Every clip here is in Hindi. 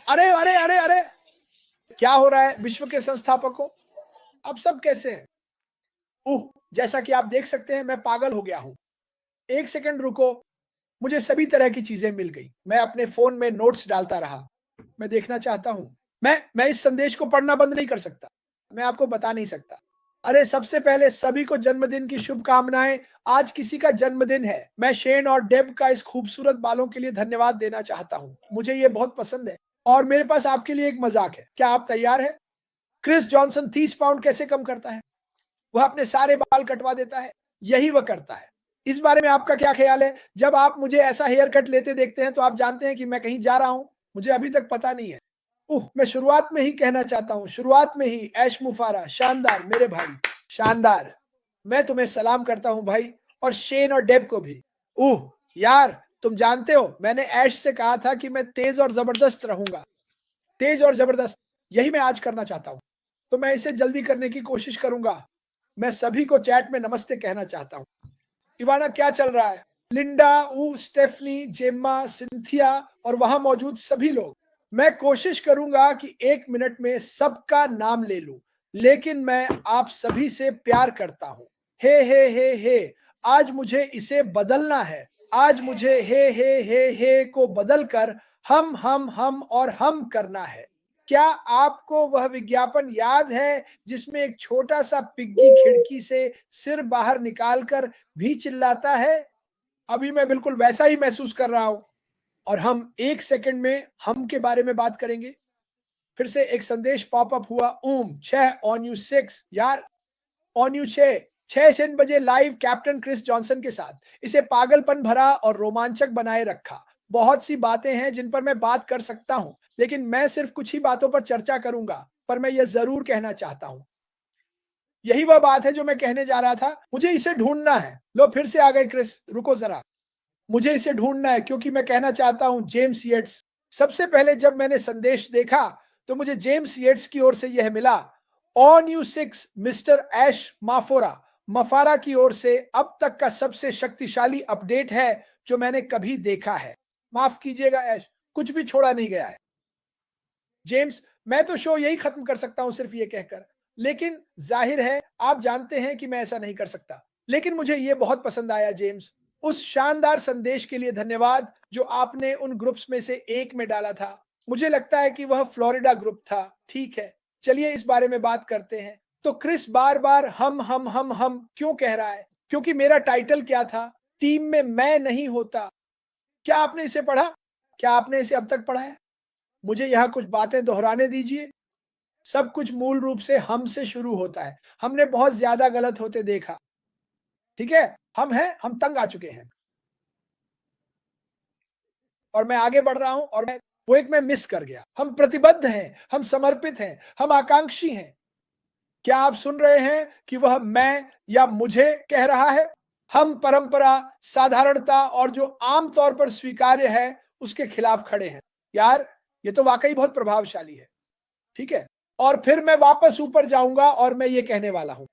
अरे अरे अरे अरे, क्या हो रहा है विश्व के संस्थापकों? अब सब कैसे हैं? जैसा कि आप देख सकते हैं मैं पागल हो गया हूं। एक सेकंड रुको, मुझे सभी तरह की चीजें मिल गई। मैं अपने फोन में नोट्स डालता रहा। मैं देखना चाहता हूं। मैं इस संदेश को पढ़ना बंद नहीं कर सकता। मैं आपको बता नहीं सकता। अरे सबसे पहले सभी को जन्मदिन की शुभकामनाएं। आज किसी का जन्मदिन है। मैं शेन और डेब का इस खूबसूरत बालों के लिए धन्यवाद देना चाहता हूं। मुझे ये बहुत पसंद है। और मेरे पास आपके लिए एक मजाक है। क्या आप तैयार हैं? क्रिस जॉनसन 30 पाउंड कैसे कम करता है? वह अपने सारे बाल कटवा देता है। यही वह करता है। इस बारे में आपका क्या ख्याल है? जब आप मुझे ऐसा हेयर कट लेते देखते हैं तो आप जानते हैं कि मैं कहीं जा रहा हूं। मुझे अभी तक पता नहीं है। मैं शुरुआत में ही कहना चाहता हूं, शुरुआत में ही ऐश मुफारा शानदार मेरे भाई, शानदार। मैं तुम्हें सलाम करता हूं भाई, और शेन और डेब को भी। यार, तुम जानते हो मैंने ऐश से कहा था कि मैं तेज और जबरदस्त रहूंगा। तेज और जबरदस्त, यही मैं आज करना चाहता हूं। तो मैं इसे जल्दी करने की कोशिश करूंगा। मैं सभी को चैट में नमस्ते कहना चाहता हूं। इवाना, क्या चल रहा है? लिंडा, स्टेफनी, जेम्मा, सिंथिया और वहां मौजूद सभी लोग। मैं कोशिश करूंगा कि 1 मिनट में सबका नाम ले लूं, लेकिन मैं आप सभी से प्यार करता हूं। हे आज मुझे इसे बदलना है। आज मुझे हे को बदलकर हम और हम करना है। क्या आपको वह विज्ञापन याद है जिसमें एक छोटा सा पिग्गी खिड़की से सिर बाहर निकालकर भी चिल्लाता है? अभी मैं बिल्कुल वैसा ही महसूस कर रहा हूं। और हम 1 सेकंड में हम के बारे में बात करेंगे। फिर से एक संदेश पॉपअप हुआ। 6 ऑन यू 6 यार, ऑन यू 6 बजे लाइव कैप्टन क्रिस जॉनसन के साथ। इसे पागलपन भरा और रोमांचक बनाए रखा। बहुत सी बातें हैं जिन पर मैं बात कर सकता हूं, लेकिन मैं सिर्फ कुछ ही बातों पर चर्चा करूंगा। पर मैं यह जरूर कहना चाहता हूं, यही वह बात है जो मैं कहने जा रहा था। मुझे इसे ढूंढना है। लो, फिर से आ गए क्रिस। रुको जरा, मुझे इसे ढूंढना है क्योंकि मैं कहना चाहता हूं जेम्स येट्स। सबसे पहले जब मैंने संदेश देखा तो मुझे जेम्स येट्स की ओर से यह मिला। ऑन यू 6 मिस्टर ऐश माफोरा, मफारा की ओर से अब तक का सबसे शक्तिशाली अपडेट है जो मैंने कभी देखा है। माफ कीजिएगा ऐश, कुछ भी छोड़ा नहीं गया है। जेम्स, मैं तो शो यही खत्म कर सकता हूं सिर्फ ये कहकर, लेकिन जाहिर है आप जानते हैं कि मैं ऐसा नहीं कर सकता। लेकिन मुझे ये बहुत पसंद आया जेम्स। उस शानदार संदेश के लिए धन्यवाद जो आपने उन ग्रुप्स में से एक में डाला था। मुझे लगता है कि वह फ्लोरिडा ग्रुप था। ठीक है, चलिए इस बारे में बात करते हैं। तो क्रिस बार बार हम क्यों कह रहा है? क्योंकि मेरा टाइटल क्या था? टीम में मैं नहीं होता। क्या आपने इसे पढ़ा? क्या आपने इसे अब तक पढ़ा है? मुझे यहाँ कुछ बातें दोहराने दीजिए। सब कुछ मूल रूप से हम से शुरू होता है। हमने बहुत ज्यादा गलत होते देखा। ठीक है, हम तंग आ चुके हैं। और मैं आगे बढ़ रहा हूं और मैं मिस कर गया। हम प्रतिबद्ध हैं, हम समर्पित हैं, हम आकांक्षी हैं। क्या आप सुन रहे हैं कि वह मैं या मुझे कह रहा है? हम परंपरा, साधारणता और जो आम तौर पर स्वीकार्य है उसके खिलाफ खड़े हैं। यार, ये तो वाकई बहुत प्रभावशाली है। ठीक है, और फिर मैं वापस ऊपर जाऊंगा और मैं ये कहने वाला हूं।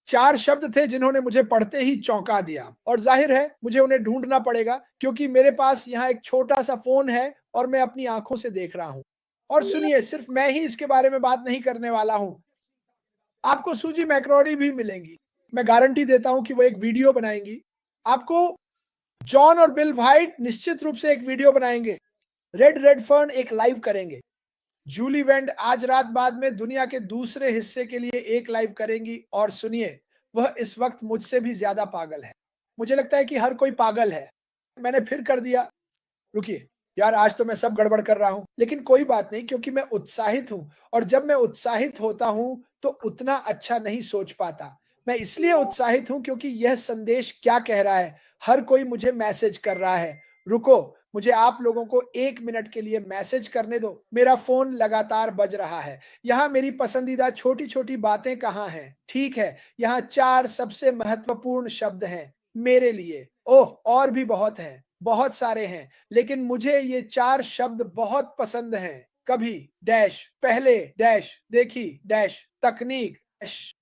4 शब्द थे जिन्होंने मुझे पढ़ते ही चौंका दिया, और जाहिर है मुझे उन्हें ढूंढना पड़ेगा क्योंकि मेरे पास यहाँ एक छोटा सा फोन है और मैं अपनी आंखों से देख रहा हूं। और सुनिए, सिर्फ मैं ही इसके बारे में बात नहीं करने वाला हूं। आपको सूजी मैक्रोनी भी मिलेंगी। मैं गारंटी देता हूं कि वो एक वीडियो बनाएंगी। आपको जॉन और बिल वाइट निश्चित रूप से एक वीडियो बनाएंगे। रेडफर्न एक लाइव करेंगे। जूली वेंड आज रात बाद में दुनिया के दूसरे हिस्से के लिए एक लाइव करेंगी। और सुनिए, वह इस वक्त मुझसे भी ज्यादा पागल है। मुझे लगता है कि हर कोई पागल है। मैंने फिर कर दिया। रुकिए यार, आज तो मैं सब गड़बड़ कर रहा हूं, लेकिन कोई बात नहीं क्योंकि मैं उत्साहित हूं। और जब मैं उत्साहित होता हूं तो उतना अच्छा नहीं सोच पाता। मैं इसलिए उत्साहित हूं क्योंकि यह संदेश क्या कह रहा है। हर कोई मुझे मैसेज कर रहा है। रुको, मुझे आप लोगों को 1 मिनट के लिए मैसेज करने दो। मेरा फोन लगातार बज रहा है। यहाँ मेरी पसंदीदा छोटी छोटी बातें कहाँ हैं? ठीक है, यहाँ 4 सबसे महत्वपूर्ण शब्द हैं मेरे लिए। ओह, और भी बहुत हैं, बहुत सारे हैं, लेकिन मुझे ये 4 शब्द बहुत पसंद हैं। कभी डैश, पहले डैश, देखी डैश, तकनीक डैश।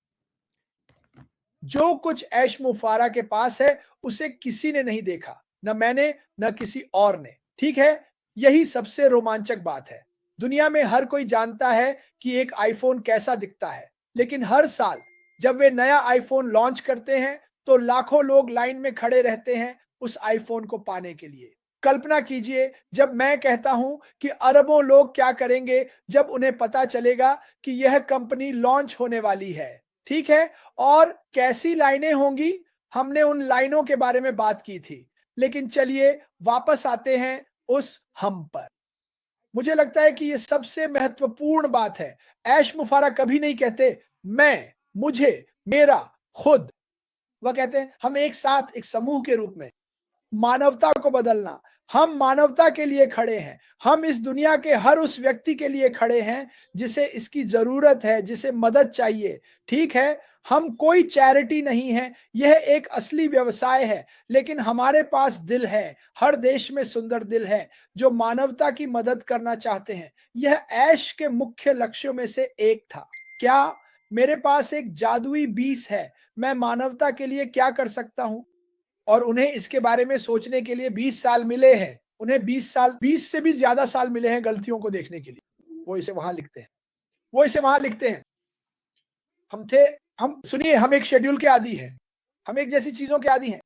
जो कुछ ऐश मुफारा के पास है उसे किसी ने नहीं देखा, न मैंने न किसी और ने। ठीक है, यही सबसे रोमांचक बात है। दुनिया में हर कोई जानता है कि एक आईफोन कैसा दिखता है, लेकिन हर साल जब वे नया आईफोन लॉन्च करते हैं तो लाखों लोग लाइन में खड़े रहते हैं उस आईफोन को पाने के लिए। कल्पना कीजिए जब मैं कहता हूं कि अरबों लोग क्या करेंगे जब उन्हें पता चलेगा कि यह कंपनी लॉन्च होने वाली है। ठीक है, और कैसी लाइनें होंगी, हमने उन लाइनों के बारे में बात की थी। लेकिन चलिए वापस आते हैं उस हम पर। मुझे लगता है कि यह सबसे महत्वपूर्ण बात है। ऐश मुफारा कभी नहीं कहते मैं, मुझे, मेरा, खुद। वह कहते हैं हम एक साथ एक समूह के रूप में मानवता को बदलना। हम मानवता के लिए खड़े हैं। हम इस दुनिया के हर उस व्यक्ति के लिए खड़े हैं जिसे इसकी जरूरत है, जिसे मदद चाहिए। ठीक है, हम कोई चैरिटी नहीं है, यह एक असली व्यवसाय है, लेकिन हमारे पास दिल है। हर देश में सुंदर दिल है जो मानवता की मदद करना चाहते हैं। यह ऐश के मुख्य लक्ष्यों में से एक था। क्या मेरे पास एक जादुई बीस है, मैं मानवता के लिए क्या कर सकता हूं? और उन्हें इसके बारे में सोचने के लिए 20 साल मिले हैं। उन्हें 20 से भी ज्यादा साल मिले हैं गलतियों को देखने के लिए। वो इसे वहां लिखते हैं। वो इसे वहां लिखते हैं। हम सुनिए, हम एक शेड्यूल के आदी हैं। हम एक जैसी चीजों के आदी हैं।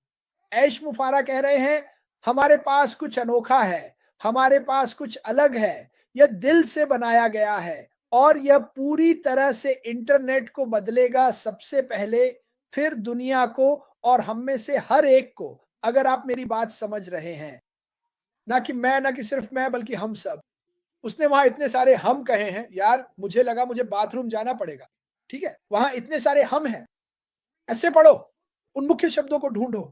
ऐश मुफारा कह रहे हैं हमारे पास कुछ अनोखा है, हमारे पास कुछ अलग है। यह दिल से बनाया गया है और यह पूरी तरह से इंटरनेट को बदलेगा सबसे पहले, फिर दुनिया को और हम में से हर एक को। अगर आप मेरी बात समझ रहे हैं, ना कि मैं, ना कि सिर्फ मैं, बल्कि हम सब। उसने वहां इतने सारे हम कहे हैं यार, मुझे लगा मुझे बाथरूम जाना पड़ेगा। ठीक है, वहां इतने सारे हम हैं। ऐसे पढ़ो, उन मुख्य शब्दों को ढूंढो।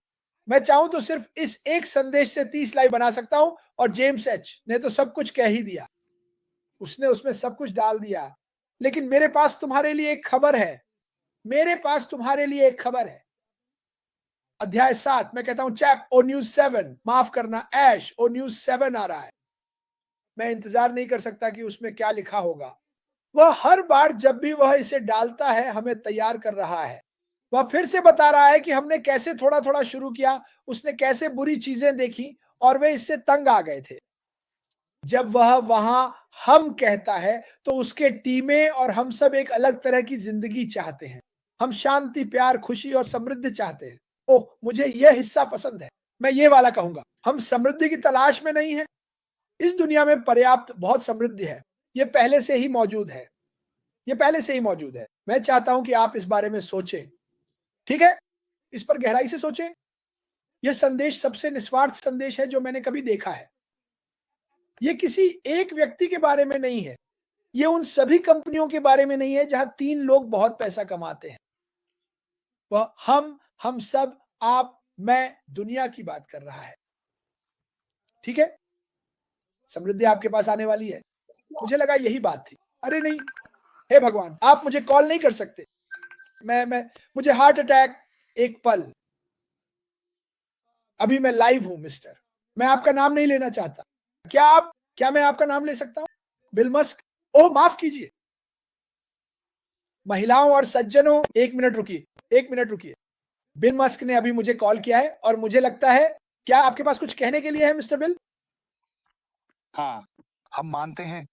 मैं चाहूं तो सिर्फ इस एक संदेश से 30 लाइव बना सकता हूं, और जेम्स एच ने तो सब कुछ कह ही दिया। उसने उसमें सब कुछ डाल दिया। लेकिन मेरे पास तुम्हारे लिए एक खबर है। मेरे पास तुम्हारे लिए एक खबर है। अध्याय 7, मैं कहता हूं चैप ओ न्यूज 7, माफ करना ऐश ओ न्यूज 7 आ रहा है। मैं इंतजार नहीं कर सकता कि उसमें क्या लिखा होगा। वह हर बार जब भी वह इसे डालता है हमें तैयार कर रहा है। वह फिर से बता रहा है कि हमने कैसे थोड़ा थोड़ा शुरू किया, उसने कैसे बुरी चीजें देखी और वे इससे तंग आ गए थे। जब वह वहां हम कहता है तो उसके टीमें और हम सब एक अलग तरह की जिंदगी चाहते हैं। हम शांति, प्यार, खुशी और समृद्धि चाहते हैं। ओह, मुझे यह हिस्सा पसंद है। मैं ये वाला कहूंगा, हम समृद्धि की तलाश में नहीं है। इस दुनिया में पर्याप्त बहुत समृद्धि है। ये पहले से ही मौजूद है। ये पहले से ही मौजूद है। मैं चाहता हूं कि आप इस बारे में सोचें। ठीक है, इस पर गहराई से सोचें। यह संदेश सबसे निस्वार्थ संदेश है जो मैंने कभी देखा है। ये किसी एक व्यक्ति के बारे में नहीं है। ये उन सभी कंपनियों के बारे में नहीं है जहां 3 लोग बहुत पैसा कमाते हैं। वह हम सब, आप, मैं, दुनिया की बात कर रहा है। ठीक है, समृद्धि आपके पास आने वाली है। मुझे लगा यही बात थी। अरे नहीं, हे भगवान, आप मुझे कॉल नहीं कर सकते। मैं मुझे हार्ट अटैक, एक पल। अभी मैं लाइव हूं मिस्टर। मैं आपका नाम नहीं लेना चाहता। क्या मैं आपका नाम ले सकता हूं? Bill Musk. ओह, माफ कीजिए। महिलाओं और सज्जनों, 1 मिनट रुकिए, 1 मिनट रुकिए। बिल मस्क ने अभी मुझे कॉल किया है और मुझे लगता है, क्या आपके पास कुछ कहने के लिए है मिस्टर बिल? हाँ, हम मानते हैं।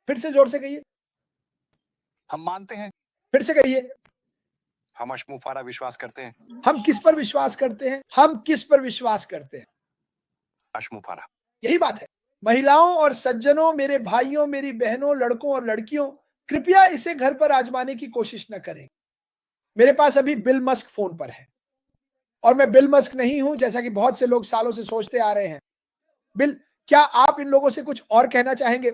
फिर से जोर से कहिए। हम मानते हैं। फिर से कहिए। हम अशमुफारा विश्वास करते हैं। हम किस पर विश्वास करते हैं? हम किस पर विश्वास करते हैं? अशमुफारा। यही बात है। महिलाओं और सज्जनों, मेरे भाइयों, मेरी बहनों, लड़कों और लड़कियों, कृपया इसे घर पर आजमाने की कोशिश न करें। मेरे पास अभी बिल मस्क फोन पर है और मैं बिल मस्क नहीं हूं, जैसा कि बहुत से लोग सालों से सोचते आ रहे हैं। बिल, क्या आप इन लोगों से कुछ और कहना चाहेंगे?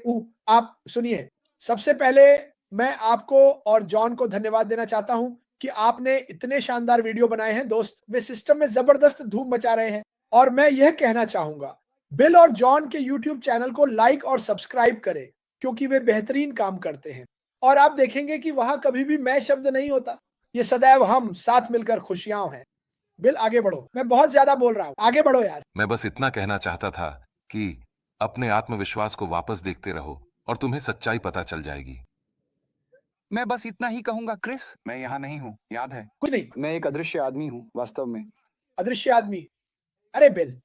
आप सुनिए, सबसे पहले मैं आपको और जॉन को धन्यवाद देना चाहता हूं कि आपने इतने शानदार वीडियो बनाए हैं। दोस्त, वे सिस्टम में जबरदस्त धूम मचा रहे हैं। और मैं यह कहना चाहूंगा, बिल और जॉन के यूट्यूब चैनल को लाइक और सब्सक्राइब करें, क्योंकि वे बेहतरीन काम करते हैं। और आप देखेंगे कि वहां कभी भी मैं शब्द नहीं होता। ये सदैव हम साथ मिलकर खुशियां हैं। बिल, आगे बढ़ो। मैं बहुत ज्यादा बोल रहा हूं, आगे बढ़ो यार। मैं बस इतना कहना चाहता था कि अपने आत्मविश्वास को वापस देखते रहो और तुम्हें सच्चाई पता चल जाएगी। मैं बस इतना ही कहूंगा क्रिस, मैं यहाँ नहीं हूँ, याद है? कुछ नहीं। मैं एक अदृश्य आदमी हूँ वास्तव में। अदृश्य आदमी? अरे बिल,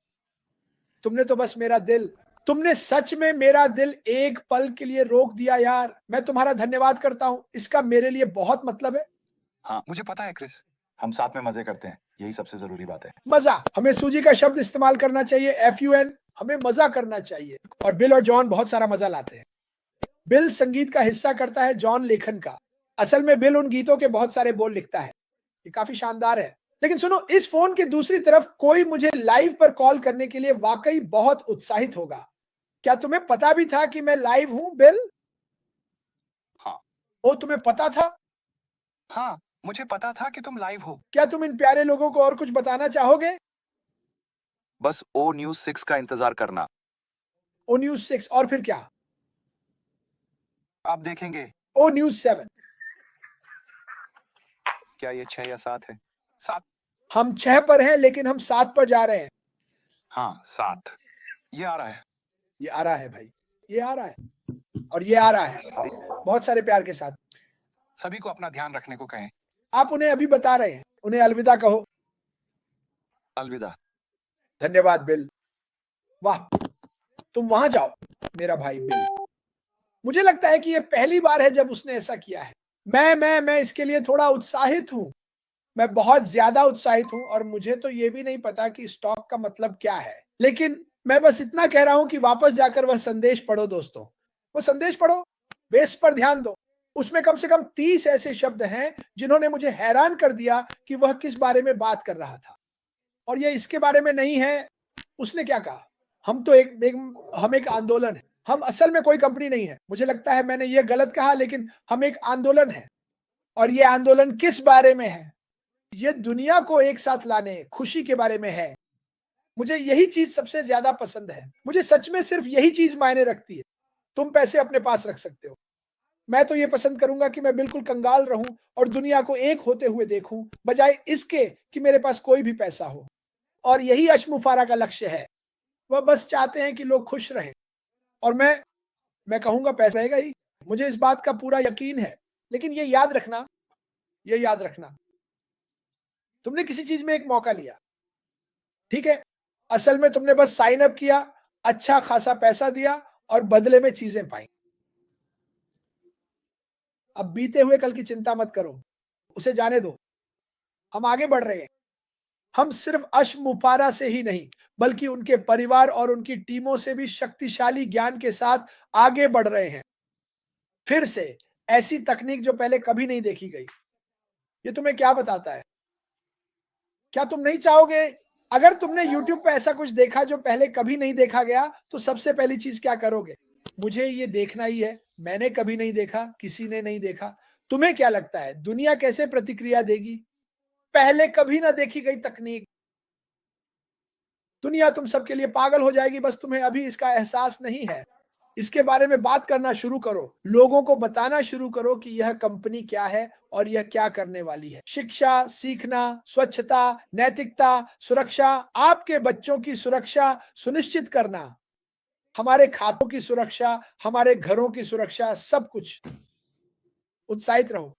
तुमने तो बस मेरा दिल तुमने सच में मेरा दिल एक पल के लिए रोक दिया यार। मैं तुम्हारा धन्यवाद करता हूं, इसका मेरे लिए बहुत मतलब है। हाँ, मुझे पता है क्रिस, हम साथ में मजे करते हैं, यही सबसे जरूरी बात है। मजा, हमें सूजी का शब्द इस्तेमाल करना चाहिए, FUN, हमें मजा करना चाहिए। और बिल और जॉन बहुत सारा मजा लाते हैं। बिल संगीत का हिस्सा करता है, जॉन लेखन का। असल में बिल उन गीतों के बहुत सारे बोल लिखता है। ये काफी शानदार है। लेकिन सुनो, इस फोन की दूसरी तरफ कोई मुझे लाइव पर कॉल करने के लिए वाकई बहुत उत्साहित होगा। क्या तुम्हें पता भी था कि मैं लाइव हूं बिल? हाँ। ओ, तुम्हें पता था? हाँ, मुझे पता था कि तुम लाइव हो। क्या तुम इन प्यारे लोगों को और कुछ बताना चाहोगे? बस ओ न्यूज 6 का इंतजार करना। ओ न्यूज 6 और फिर क्या? आप देखेंगे। ओ न्यूज 7। क्या ये 6 या 7 है? 7। हम 6 पर हैं लेकिन हम 7 पर जा रहे हैं। हाँ, 7। ये आ रहा है। ये आ रहा है भाई, ये आ रहा है और ये आ रहा है, बहुत सारे प्यार के साथ। सभी को अपना ध्यान रखने को कहें। आप उन्हें अभी बता रहे हैं, उन्हें अलविदा कहो। अलविदा। धन्यवाद बिल। वाह, तुम वहां जाओ मेरा भाई बिल। मुझे लगता है कि ये पहली बार है जब उसने ऐसा किया है। मैं इसके लिए थोड़ा उत्साहित हूं। मैं बहुत ज्यादा उत्साहित हूं और मुझे तो ये भी नहीं पता कि स्टॉक का मतलब क्या है। लेकिन मैं बस इतना कह रहा हूं कि वापस जाकर वह संदेश पढ़ो दोस्तों। वो संदेश पढ़ो, बेस पर ध्यान दो। उसमें कम से कम 30 ऐसे शब्द हैं जिन्होंने मुझे हैरान कर दिया कि वह किस बारे में बात कर रहा था। और यह इसके बारे में नहीं है। उसने क्या कहा? हम तो हम एक आंदोलन है। हम असल में कोई कंपनी नहीं है। मुझे लगता है मैंने ये गलत कहा, लेकिन हम एक आंदोलन है। और ये आंदोलन किस बारे में है? ये दुनिया को एक साथ लाने, खुशी के बारे में है। मुझे यही चीज सबसे ज्यादा पसंद है। मुझे सच में सिर्फ यही चीज मायने रखती है। तुम पैसे अपने पास रख सकते हो। मैं तो ये पसंद करूंगा कि मैं बिल्कुल कंगाल रहूं और दुनिया को एक होते हुए देखूं, बजाय इसके कि मेरे पास कोई भी पैसा हो। और यही अशमुफारा का लक्ष्य है। वह बस चाहते हैं कि लोग खुश रहें। और मैं कहूंगा पैसा रहेगा ही। मुझे इस बात का पूरा यकीन है। लेकिन ये याद रखना, ये याद रखना, तुमने किसी चीज में एक मौका लिया, ठीक है? असल में तुमने बस साइन अप किया, अच्छा खासा पैसा दिया और बदले में चीजें पाई। अब बीते हुए कल की चिंता मत करो, उसे जाने दो। हम आगे बढ़ रहे हैं। हम सिर्फ अशमुफारा से ही नहीं, बल्कि उनके परिवार और उनकी टीमों से भी शक्तिशाली ज्ञान के साथ आगे बढ़ रहे हैं। फिर से ऐसी तकनीक जो पहले कभी नहीं देखी गई। ये तुम्हें क्या बताता है? क्या तुम नहीं चाहोगे? अगर तुमने YouTube पे ऐसा कुछ देखा जो पहले कभी नहीं देखा गया, तो सबसे पहली चीज क्या करोगे? मुझे ये देखना ही है। मैंने कभी नहीं देखा, किसी ने नहीं देखा। तुम्हें क्या लगता है दुनिया कैसे प्रतिक्रिया देगी? पहले कभी ना देखी गई तकनीक। दुनिया तुम सबके लिए पागल हो जाएगी, बस तुम्हें अभी इसका एहसास नहीं है। इसके बारे में बात करना शुरू करो। लोगों को बताना शुरू करो कि यह कंपनी क्या है और यह क्या करने वाली है। शिक्षा, सीखना, स्वच्छता, नैतिकता, सुरक्षा, आपके बच्चों की सुरक्षा सुनिश्चित करना, हमारे खातों की सुरक्षा, हमारे घरों की सुरक्षा, सब कुछ। उत्साहित रहो,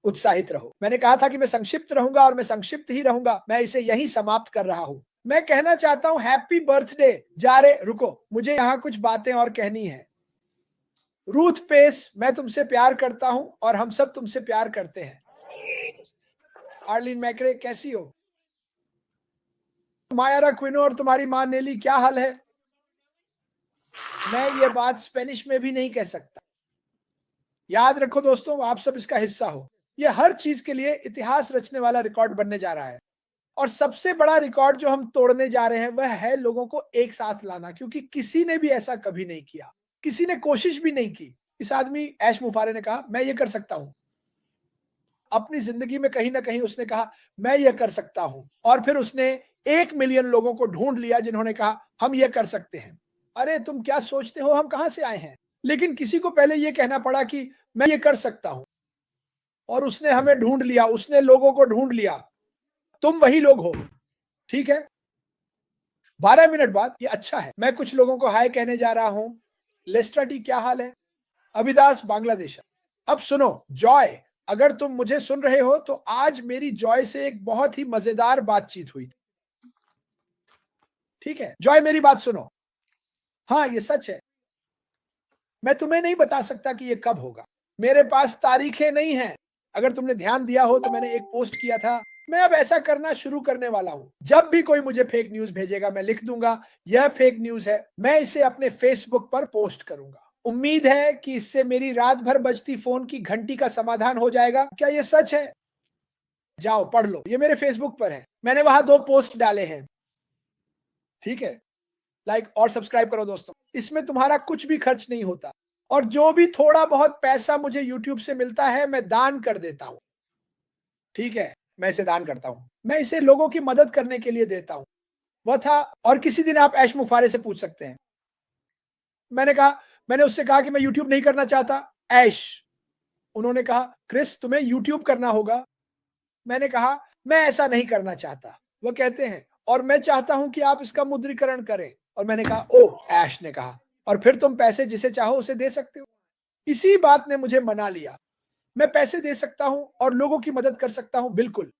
उत्साहित रहो। मैंने कहा था कि मैं संक्षिप्त रहूंगा और मैं संक्षिप्त ही रहूंगा। मैं इसे यहीं समाप्त कर रहा हूं। मैं कहना चाहता हूं हैप्पी बर्थडे। जा रे रुको, मुझे यहां कुछ बातें और कहनी है। रूथ पेस, मैं तुमसे प्यार करता हूं और हम सब तुमसे प्यार करते हैं। आर्लिन मैक्रे, कैसी हो? माया क्विनो और तुम्हारी मां नेली, क्या हाल है? मैं ये बात स्पेनिश में भी नहीं कह सकता। याद रखो दोस्तों, आप सब इसका हिस्सा हो। ये हर चीज के लिए इतिहास रचने वाला रिकॉर्ड बनने जा रहा है। और सबसे बड़ा रिकॉर्ड जो हम तोड़ने जा रहे हैं वह है लोगों को एक साथ लाना, क्योंकि किसी ने भी ऐसा कभी नहीं किया। किसी ने कोशिश भी नहीं की। इस आदमी ऐश मुफारे ने कहा मैं ये कर सकता हूं। अपनी जिंदगी में कहीं ना कहीं उसने कहा मैं ये कर सकता हूं। और फिर उसने 1 मिलियन लोगों को ढूंढ लिया जिन्होंने कहा हम ये कर सकते हैं। अरे तुम क्या सोचते हो हम कहां से आए हैं? लेकिन किसी को पहले ये कहना पड़ा कि मैं ये कर सकता हूं। और उसने हमें ढूंढ लिया, उसने लोगों को ढूंढ लिया। तुम वही लोग हो, ठीक है? 12 मिनट बाद, ये अच्छा है। मैं कुछ लोगों को हाय कहने जा रहा हूं। लेस्ट्रा टी, क्या हाल है? अभिदास, बांग्लादेश। अब सुनो जॉय, अगर तुम मुझे सुन रहे हो तो आज मेरी जॉय से एक बहुत ही मजेदार बातचीत हुई। ठीक है जॉय, मेरी बात सुनो। हाँ, ये सच है। मैं तुम्हें नहीं बता सकता कि ये कब होगा। मेरे पास तारीखें नहीं हैं। अगर तुमने ध्यान दिया हो तो मैंने एक पोस्ट किया था, मैं अब ऐसा करना शुरू करने वाला हूं। जब भी कोई मुझे फेक न्यूज भेजेगा, मैं लिख दूंगा यह फेक न्यूज है, मैं इसे अपने फेसबुक पर पोस्ट करूंगा। उम्मीद है कि इससे मेरी रात भर बजती फोन की घंटी का समाधान हो जाएगा। क्या ये सच है? जाओ पढ़ लो, ये मेरे फेसबुक पर है। मैंने वहां 2 पोस्ट डाले हैं। ठीक है, लाइक और सब्सक्राइब करो दोस्तों। इसमें तुम्हारा कुछ भी खर्च नहीं होता, और जो भी थोड़ा बहुत पैसा मुझे यूट्यूब से मिलता है मैं दान कर देता हूं। ठीक है, मैं इसे दान करता हूं, मैं इसे लोगों की मदद करने के लिए देता हूं। वह था। और किसी दिन आप ऐश मुफारे से पूछ सकते हैं। मैंने उससे कहा कि मैं यूट्यूब नहीं करना चाहता। ऐश, उन्होंने कहा क्रिस तुम्हें यूट्यूब करना होगा। मैंने कहा मैं ऐसा नहीं करना चाहता। वो कहते हैं और मैं चाहता हूं कि आप इसका मुद्रीकरण करें। और मैंने कहा ओह, ऐश ने कहा, और फिर तुम पैसे जिसे चाहो उसे दे सकते हो। इसी बात ने मुझे मना लिया। मैं पैसे दे सकता हूं और लोगों की मदद कर सकता हूं, बिल्कुल।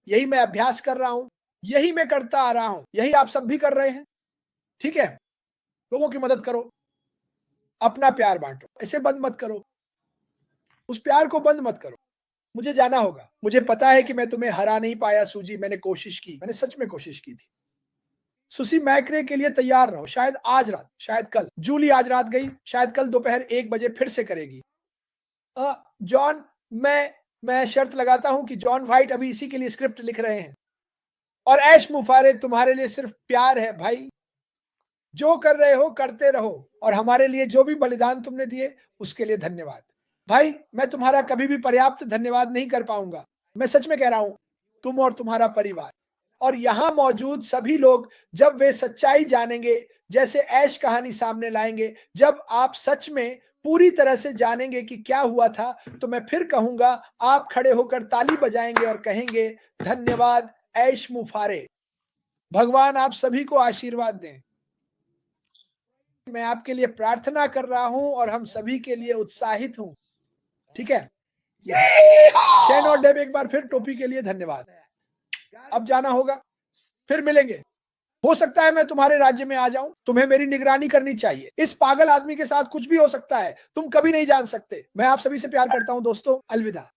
यही मैं अभ्यास कर रहा हूं, यही मैं करता आ रहा हूं, यही आप सब भी कर रहे हैं। ठीक है, लोगों की मदद करो, अपना प्यार बांटो, इसे बंद मत करो, उस प्यार को बंद मत करो। मुझे जाना होगा। मुझे पता है कि मैं तुम्हें हरा नहीं पाया सूजी, मैंने कोशिश की, मैंने सच में कोशिश की थी। सुसी मैक्रे के लिए तैयार रहो, शायद आज रात, शायद कल। जूली आज रात गई, शायद कल दोपहर 1 बजे फिर से करेगी। जॉन, मैं शर्त लगाता हूं कि जॉन व्हाइट अभी इसी के लिए स्क्रिप्ट लिख रहे हैं। और ऐश मुफारे, तुम्हारे लिए सिर्फ प्यार है भाई। जो कर रहे हो करते रहो, और हमारे लिए जो भी बलिदान तुमने दिए उसके लिए धन्यवाद। भाई, मैं तुम्हारा कभी भी पर्याप्त धन्यवाद नहीं कर पाऊंगा। मैं सच में कह रहा हूं, तुम और तुम्हारा परिवार और यहां मौजूद सभी लोग, जब वे सच्चाई जानेंगे, जैसे ऐश कहानी सामने लाएंगे, जब आप सच में पूरी तरह से जानेंगे कि क्या हुआ था, तो मैं फिर कहूंगा, आप खड़े होकर ताली बजाएंगे और कहेंगे धन्यवाद ऐश मुफारे। भगवान आप सभी को आशीर्वाद दें। मैं आपके लिए प्रार्थना कर रहा हूं और हम सभी के लिए उत्साहित हूं। ठीक है, शेन और डेब, एक बार फिर टोपी के लिए धन्यवाद। अब जाना होगा, फिर मिलेंगे। हो सकता है मैं तुम्हारे राज्य में आ जाऊं, तुम्हें मेरी निगरानी करनी चाहिए। इस पागल आदमी के साथ कुछ भी हो सकता है, तुम कभी नहीं जान सकते। मैं आप सभी से प्यार करता हूं दोस्तों, अलविदा।